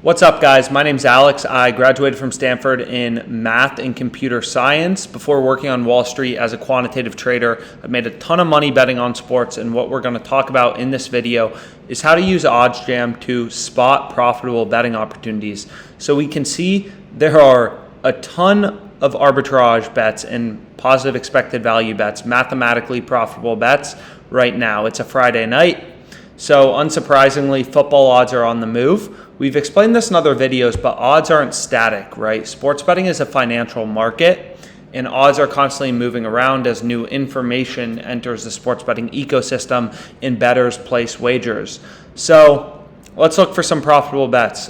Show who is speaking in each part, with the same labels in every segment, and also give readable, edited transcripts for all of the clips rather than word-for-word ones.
Speaker 1: What's up, guys? My name's Alex. I graduated from Stanford in math and computer science. Before working on Wall Street as a quantitative trader, I've made a ton of money betting on sports, and what we're going to talk about in this video is how to use OddsJam to spot profitable betting opportunities. So we can see there are a ton of arbitrage bets and positive expected value bets, mathematically profitable bets right now. It's a Friday night, so unsurprisingly, football odds are on the move. We've explained this in other videos, but odds aren't static, right? Sports betting is a financial market, and odds are constantly moving around as new information enters the sports betting ecosystem and bettors place wagers. So let's look for some profitable bets.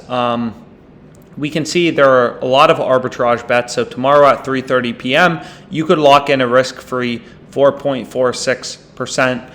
Speaker 1: We can see there are a lot of arbitrage bets. So tomorrow at 3:30 p.m., you could lock in a risk-free 4.46%.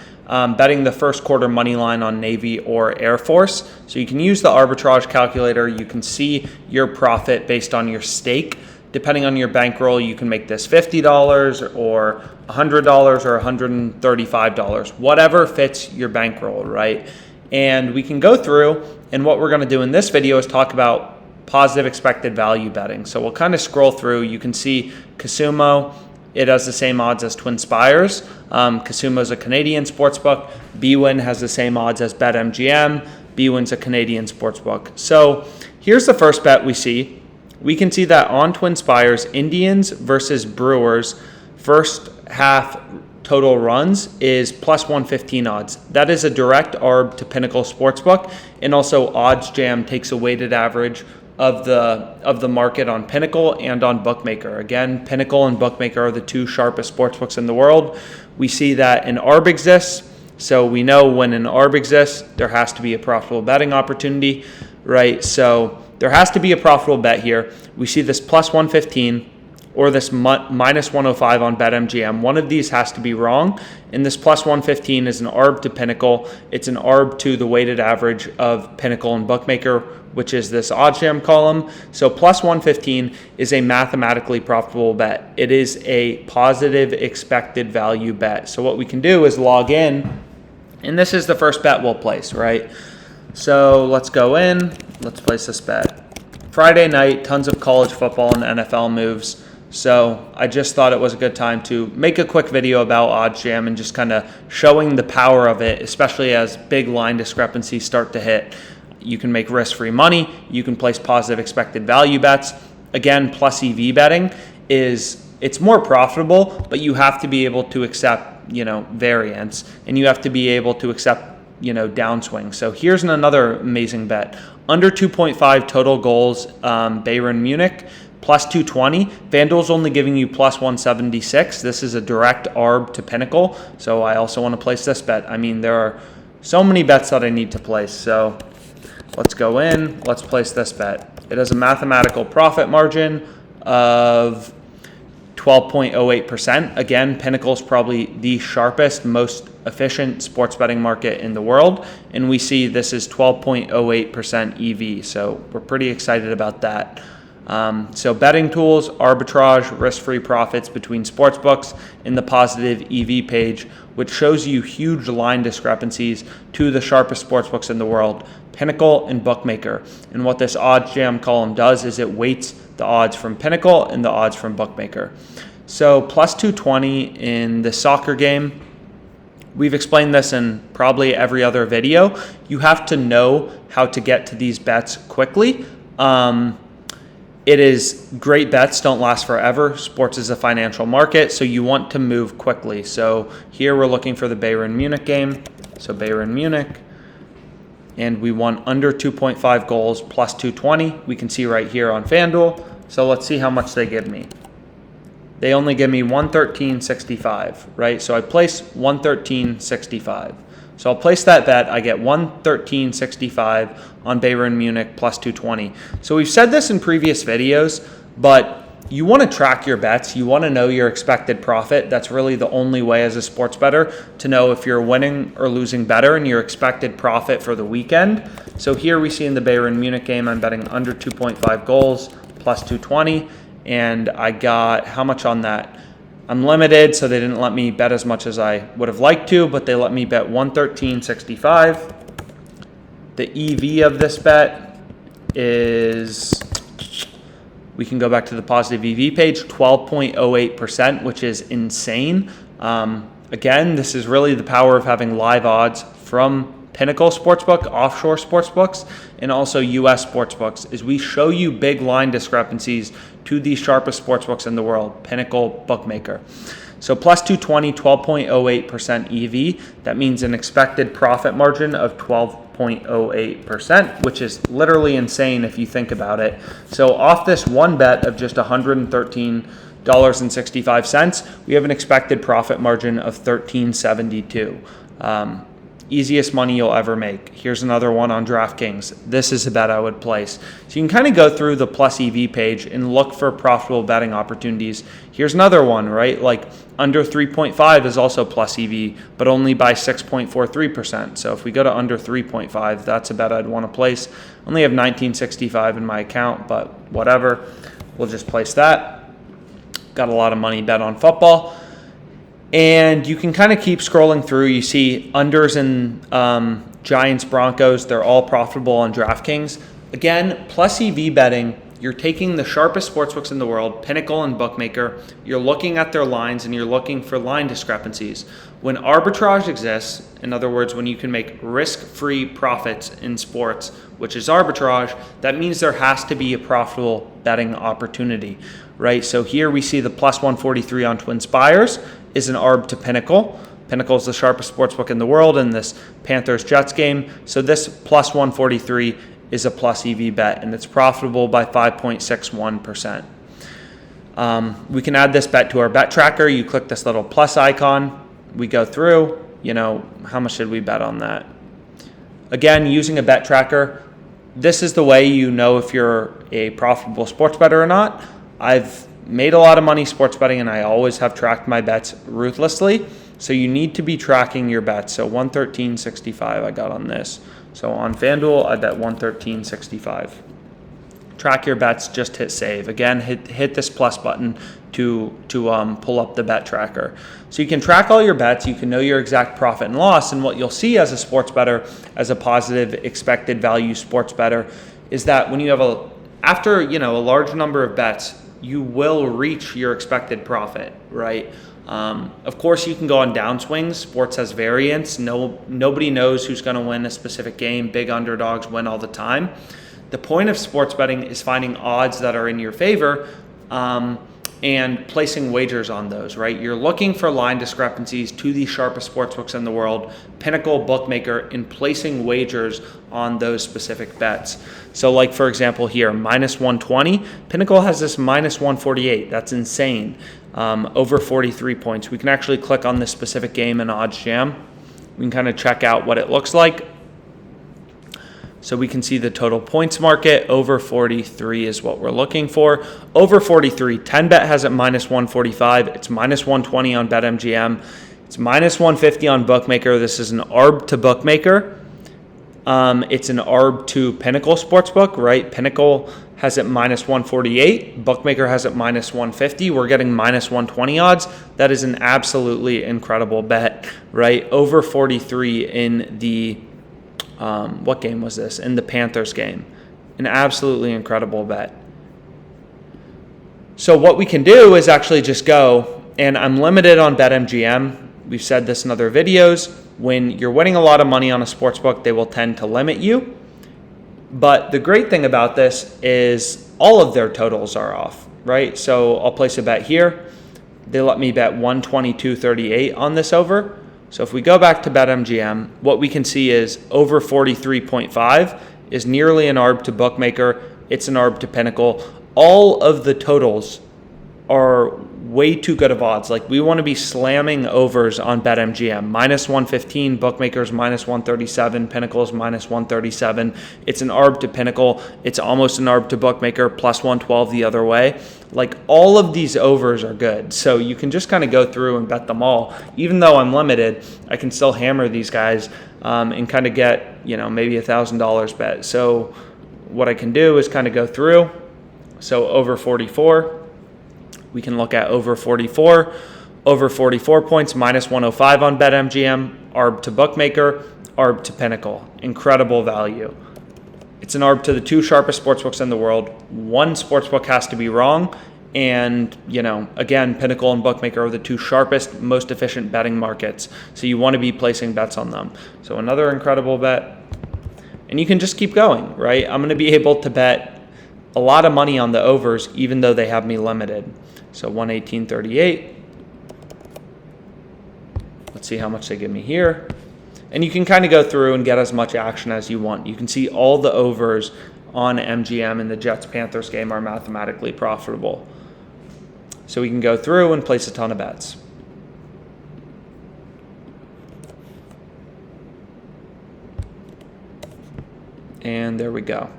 Speaker 1: Betting the first quarter money line on Navy or Air Force. So you can use the arbitrage calculator. You can see your profit based on your stake. Depending on your bankroll, you can make this $50 or $100 or $135, whatever fits your bankroll, right? And we can go through, and what we're going to do in this video is talk about positive expected value betting. So we'll kind of scroll through. You can see Casumo. It has the same odds as TwinSpires. Casumo is a Canadian sportsbook. BWin has the same odds as BetMGM. BWin's a Canadian sportsbook. So here's the first bet we see. We can see that on TwinSpires, Indians versus Brewers, first half total runs is plus 115 odds. That is a direct arb to Pinnacle Sportsbook, and also OddsJam takes a weighted average of the market on Pinnacle and on Bookmaker. Again, Pinnacle and Bookmaker are the two sharpest sportsbooks in the world. We see that an arb exists, so we know when an arb exists, there has to be a profitable betting opportunity, right? So there has to be a profitable bet here. We see this plus 115 or this minus 105 on BetMGM. One of these has to be wrong, and this plus 115 is an arb to Pinnacle. It's an arb to the weighted average of Pinnacle and Bookmaker, which is this OddsJam column. So plus 115 is a mathematically profitable bet. It is a positive expected value bet. So what we can do is log in, and this is the first bet we'll place, right? So let's go in, let's place this bet. Friday night, tons of college football and NFL moves. So I just thought it was a good time to make a quick video about OddsJam and just kind of showing the power of it, especially as big line discrepancies start to hit. You can make risk-free money. You can place positive expected value bets. Again, plus EV betting it's more profitable, but you have to be able to accept, variance, and you have to be able to accept, downswing. So here's another amazing bet. Under 2.5 total goals, Bayern Munich, plus 220. Fanduel's only giving you plus 176. This is a direct arb to Pinnacle. So I also want to place this bet. I mean, there are so many bets that I need to place. So let's go in. Let's place this bet. It has a mathematical profit margin of 12.08%. Again, Pinnacle is probably the sharpest, most efficient sports betting market in the world. And we see this is 12.08% EV. So we're pretty excited about that. So betting tools, arbitrage, risk-free profits between sportsbooks in the positive EV page, which shows you huge line discrepancies to the sharpest sportsbooks in the world, Pinnacle and Bookmaker. And what this OddsJam column does is it weights the odds from Pinnacle and the odds from Bookmaker. So plus 220 in the soccer game. We've explained this in probably every other video. You have to know how to get to these bets quickly. It is great bets don't last forever. Sports is a financial market, so you want to move quickly. So here we're looking for the Bayern Munich game. So Bayern Munich, and we want under 2.5 goals plus 220. We can see right here on Fanduel. So let's see how much they give me. They only give me 113.65, right? So I place 113.65. So I'll place that bet. I get 113.65 on Bayern Munich plus 220. So we've said this in previous videos, but you want to track your bets. You want to know your expected profit. That's really the only way as a sports bettor to know if you're winning or losing better and your expected profit for the weekend. So here we see in the Bayern Munich game, I'm betting under 2.5 goals plus 220. And I got how much on that? I'm limited, so they didn't let me bet as much as I would have liked to, but they let me bet 113.65. The EV of this bet is, we can go back to the positive EV page, 12.08%, which is insane. Again, this is really the power of having live odds from Pinnacle Sportsbook, offshore sportsbooks, and also US sportsbooks, is we show you big line discrepancies to the sharpest sportsbooks in the world, Pinnacle Bookmaker. So plus 220, 12.08% EV. That means an expected profit margin of 12.08%, which is literally insane if you think about it. So off this one bet of just $113.65, we have an expected profit margin of $13.72. Easiest money you'll ever make. Here's another one on DraftKings. This is a bet I would place. So you can kind of go through the plus EV page and look for profitable betting opportunities. Here's another one, right? Like under 3.5 is also plus EV, but only by 6.43%. So if we go to under 3.5, that's a bet I'd want to place. Only have $19.65 in my account, but whatever. We'll just place that. Got a lot of money bet on football. And you can kind of keep scrolling through. You see unders in Giants, Broncos. They're all profitable on DraftKings. Again, plus EV betting, you're taking the sharpest sportsbooks in the world, Pinnacle and Bookmaker. You're looking at their lines and you're looking for line discrepancies. When arbitrage exists, in other words, when you can make risk-free profits in sports, which is arbitrage, that means there has to be a profitable betting opportunity, right? So here we see the plus 143 on Twin Spires is an arb to Pinnacle. Pinnacle is the sharpest sportsbook in the world in this Panthers-Jets game. So this plus 143 is a plus EV bet, and it's profitable by 5.61%. We can add this bet to our bet tracker. You click this little plus icon. We go through, how much should we bet on that? Again, using a bet tracker, this is the way you know if you're a profitable sports bettor or not. I've made a lot of money sports betting, and I always have tracked my bets ruthlessly. So you need to be tracking your bets. So 113.65 I got on this. So on Fanduel, I bet 113.65. Track your bets, just hit save. Again, hit this plus button to pull up the bet tracker. So you can track all your bets, you can know your exact profit and loss, and what you'll see as a sports bettor, as a positive expected value sports bettor, is that when you have after a large number of bets, you will reach your expected profit, right? Of course, you can go on downswings. Sports has variance. Nobody knows who's going to win a specific game. Big underdogs win all the time. The point of sports betting is finding odds that are in your favor and placing wagers on those, right? You're looking for line discrepancies to the sharpest sportsbooks in the world, Pinnacle, Bookmaker, and placing wagers on those specific bets. So like, for example, here, minus 120, Pinnacle has this minus 148. That's insane. Over 43 points. We can actually click on this specific game in OddsJam. We can kind of check out what it looks like. So we can see the total points market. Over 43 is what we're looking for. Over 43, 10bet has it minus 145. It's minus 120 on BetMGM. It's minus 150 on Bookmaker. This is an ARB to Bookmaker. It's an ARB to Pinnacle Sportsbook, right? Pinnacle has it minus 148. Bookmaker has it minus 150. We're getting minus 120 odds. That is an absolutely incredible bet, right? Over 43 in the what game was this? In the Panthers game. An absolutely incredible bet. So what we can do is actually just go, and I'm limited on BetMGM. We've said this in other videos. When you're winning a lot of money on a sportsbook, they will tend to limit you. But the great thing about this is all of their totals are off, right? So I'll place a bet here. They let me bet 122.38 on this over. So if we go back to BetMGM, what we can see is over 43.5 is nearly an ARB to Bookmaker. It's an ARB to Pinnacle. All of the totals are way too good of odds. Like, we want to be slamming overs on BetMGM. Minus 115, Bookmakers minus 137, Pinnacle's minus 137. It's an ARB to Pinnacle. It's almost an ARB to Bookmaker, plus 112 the other way. Like, all of these overs are good. So you can just kind of go through and bet them all. Even though I'm limited, I can still hammer these guys and kind of get, maybe $1,000 bet. So what I can do is kind of go through. So over 44. We can look at over 44 points, minus 105 on BetMGM, ARB to Bookmaker, ARB to Pinnacle. Incredible value. It's an ARB to the 2 sharpest sportsbooks in the world. One sportsbook has to be wrong. And, again, Pinnacle and Bookmaker are the 2 sharpest, most efficient betting markets. So you want to be placing bets on them. So another incredible bet. And you can just keep going, right? I'm going to be able to bet a lot of money on the overs, even though they have me limited. So 118.38. Let's see how much they give me here. And you can kind of go through and get as much action as you want. You can see all the overs on MGM in the Jets-Panthers game are mathematically profitable. So we can go through and place a ton of bets. And there we go.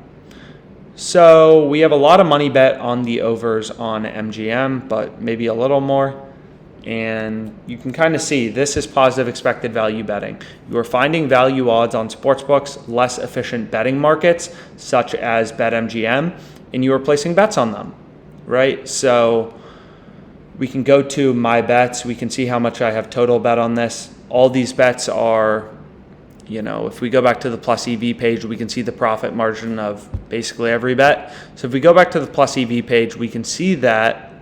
Speaker 1: So we have a lot of money bet on the overs on MGM, but maybe a little more. And you can kind of see this is positive expected value betting. You are finding value odds on sportsbooks, less efficient betting markets, such as BetMGM, and you are placing bets on them, right? So we can go to my bets. We can see how much I have total bet on this. All these bets are, if we go back to the plus EV page, we can see the profit margin of basically every bet. So if we go back to the plus EV page, we can see that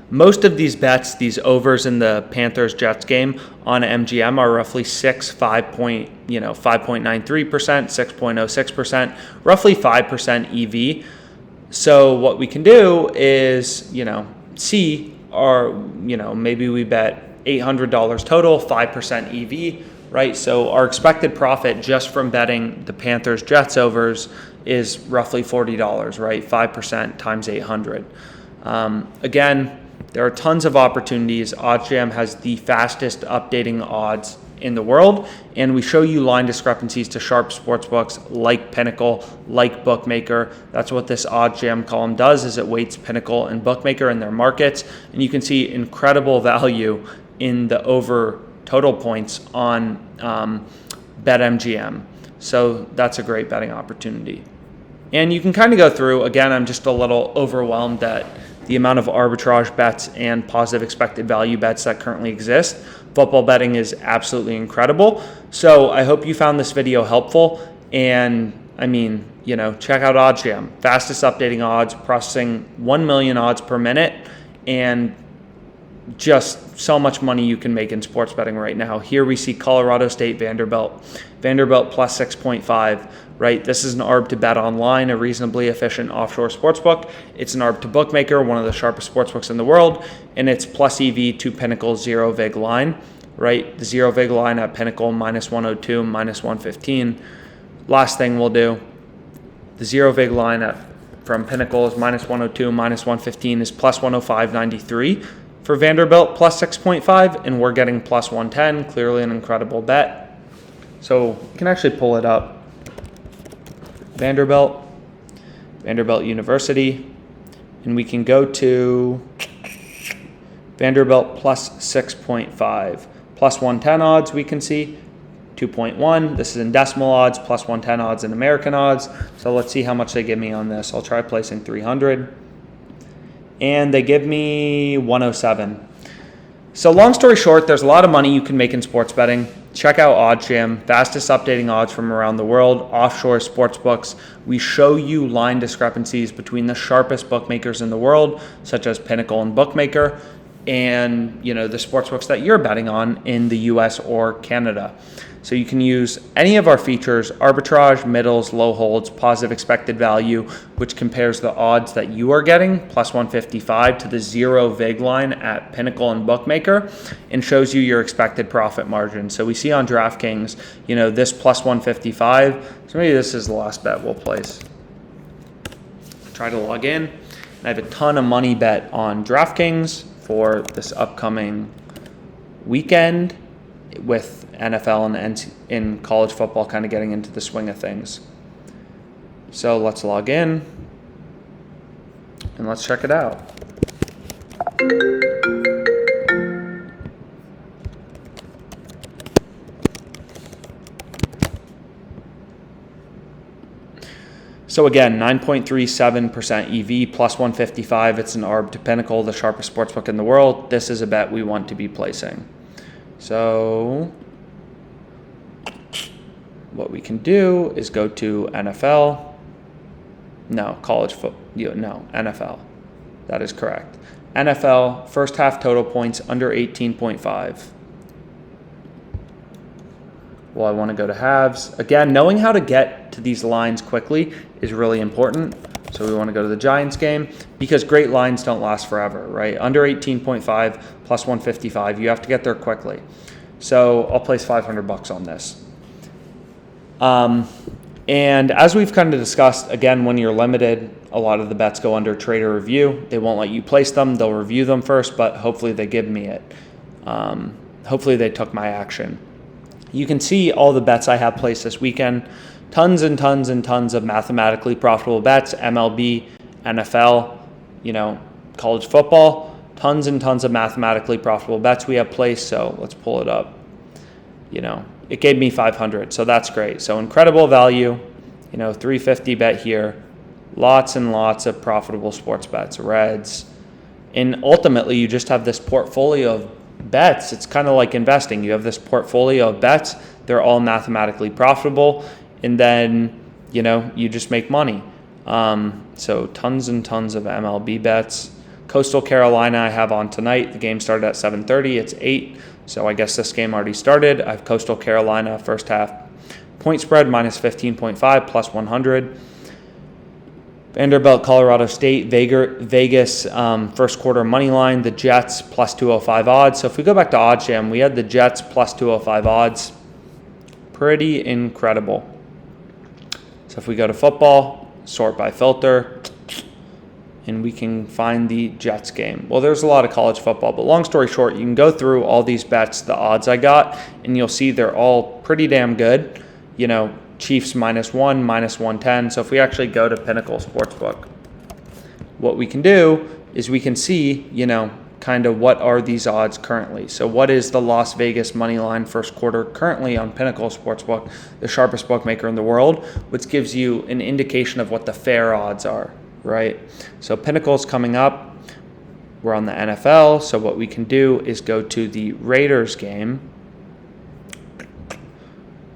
Speaker 1: most of these bets, these overs in the Panthers-Jets game on MGM are roughly 5.93%, 6.06%, roughly 5% EV. So what we can do is, see maybe we bet $800 total, 5% EV, right? So our expected profit just from betting the Panthers-Jets overs is roughly $40, right? 5% times 800. Again, there are tons of opportunities. OddsJam has the fastest updating odds in the world, and we show you line discrepancies to sharp sportsbooks like Pinnacle, like Bookmaker. That's what this OddsJam column does, is it weights Pinnacle and Bookmaker in their markets, and you can see incredible value in the over total points on BetMGM. So that's a great betting opportunity. And you can kind of go through, again, I'm just a little overwhelmed at the amount of arbitrage bets and positive expected value bets that currently exist. Football betting is absolutely incredible. So I hope you found this video helpful. And check out OddsJam. Fastest updating odds, processing 1 million odds per minute, and just so much money you can make in sports betting right now. Here we see Colorado State, Vanderbilt plus 6.5, right? This is an ARB to bet online, a reasonably efficient offshore sportsbook. It's an ARB to Bookmaker, one of the sharpest sportsbooks in the world, and it's plus EV to Pinnacle zero vig line, right? The zero vig line at Pinnacle minus 102, minus 115. Last thing we'll do, the zero vig line from Pinnacle is minus 102, minus 115 is plus 105.93. For Vanderbilt, plus 6.5, and we're getting plus 110, clearly an incredible bet. So you can actually pull it up. Vanderbilt University, and we can go to Vanderbilt plus 6.5. Plus 110 odds we can see, 2.1. This is in decimal odds, plus 110 odds in American odds. So let's see how much they give me on this. I'll try placing 300. And they give me 107. So long story short, there's a lot of money you can make in sports betting. Check out OddsJam, fastest updating odds from around the world, offshore sports books. We show you line discrepancies between the sharpest bookmakers in the world, such as Pinnacle and Bookmaker, and the sports books that you're betting on in the US or Canada. So you can use any of our features: arbitrage, middles, low holds, positive expected value, which compares the odds that you are getting, plus 155, to the zero vig line at Pinnacle and Bookmaker, and shows you your expected profit margin. So we see on DraftKings, this plus 155. So maybe this is the last bet we'll place. Try to log in. I have a ton of money bet on DraftKings for this upcoming weekend, with NFL and in college football kind of getting into the swing of things. So let's log in and let's check it out. So again, 9.37% EV, plus 155. It's an ARB to Pinnacle, the sharpest sportsbook in the world. This is a bet we want to be placing. So what we can do is go to NFL. No, college football. No, NFL. That is correct. NFL, first half total points under 18.5. Well, I want to go to halves. Again, knowing how to get to these lines quickly is really important. So we want to go to the Giants game because great lines don't last forever, right? Under 18.5 plus 155, you have to get there quickly. So I'll place $500 on this. And as we've kind of discussed, again, when you're limited, a lot of the bets go under trader review. They won't let you place them. They'll review them first, but hopefully they give me it. Hopefully they took my action. You can see all the bets I have placed this weekend. Tons and tons and tons of mathematically profitable bets, MLB, NFL, college football. Tons and tons of mathematically profitable bets we have placed. So let's pull it up. It gave me 500, so that's great. So incredible value, 350 bet here. Lots and lots of profitable sports bets, Reds. And ultimately, you just have this portfolio of bets. It's kind of like investing. You have this portfolio of bets. They're all mathematically profitable. And then, you just make money. So tons and tons of MLB bets. Coastal Carolina I have on tonight. The game started at 7:30. It's 8. So I guess this game already started. I have Coastal Carolina first half point spread minus 15.5 plus 100. Vanderbilt, Colorado State, Vegas first quarter money line, the Jets plus 205 odds. So if we go back to OddsJam, we had the Jets plus 205 odds. Pretty incredible. So if we go to football, sort by filter, and we can find the Jets game. Well, there's a lot of college football, but long story short, you can go through all these bets, the odds I got, and you'll see they're all pretty damn good. Chiefs -1, -110. So if we actually go to Pinnacle Sportsbook, what we can do is we can see, kind of what are these odds currently. So what is the Las Vegas money line first quarter currently on Pinnacle Sportsbook, the sharpest bookmaker in the world, which gives you an indication of what the fair odds are, right? So Pinnacle's coming up. We're on the NFL. So what we can do is go to the Raiders game.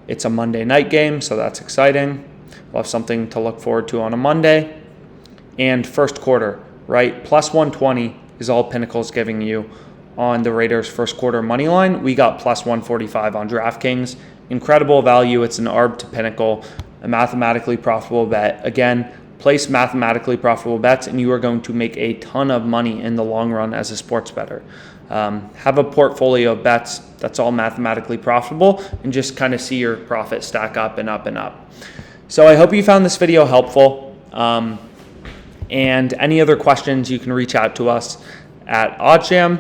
Speaker 1: It's a Monday night game, so that's exciting. We'll have something to look forward to on a Monday. And first quarter, right? Plus 120 is all Pinnacle's giving you on the Raiders first quarter money line. We got plus 145 on DraftKings. Incredible value. It's an Arb to Pinnacle, a mathematically profitable bet. Again, place mathematically profitable bets, and you are going to make a ton of money in the long run as a sports bettor. Have a portfolio of bets that's all mathematically profitable and just kind of see your profit stack up and up and up. So I hope you found this video helpful. And any other questions, you can reach out to us at OddsJam.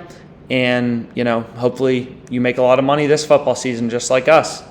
Speaker 1: And, hopefully you make a lot of money this football season just like us.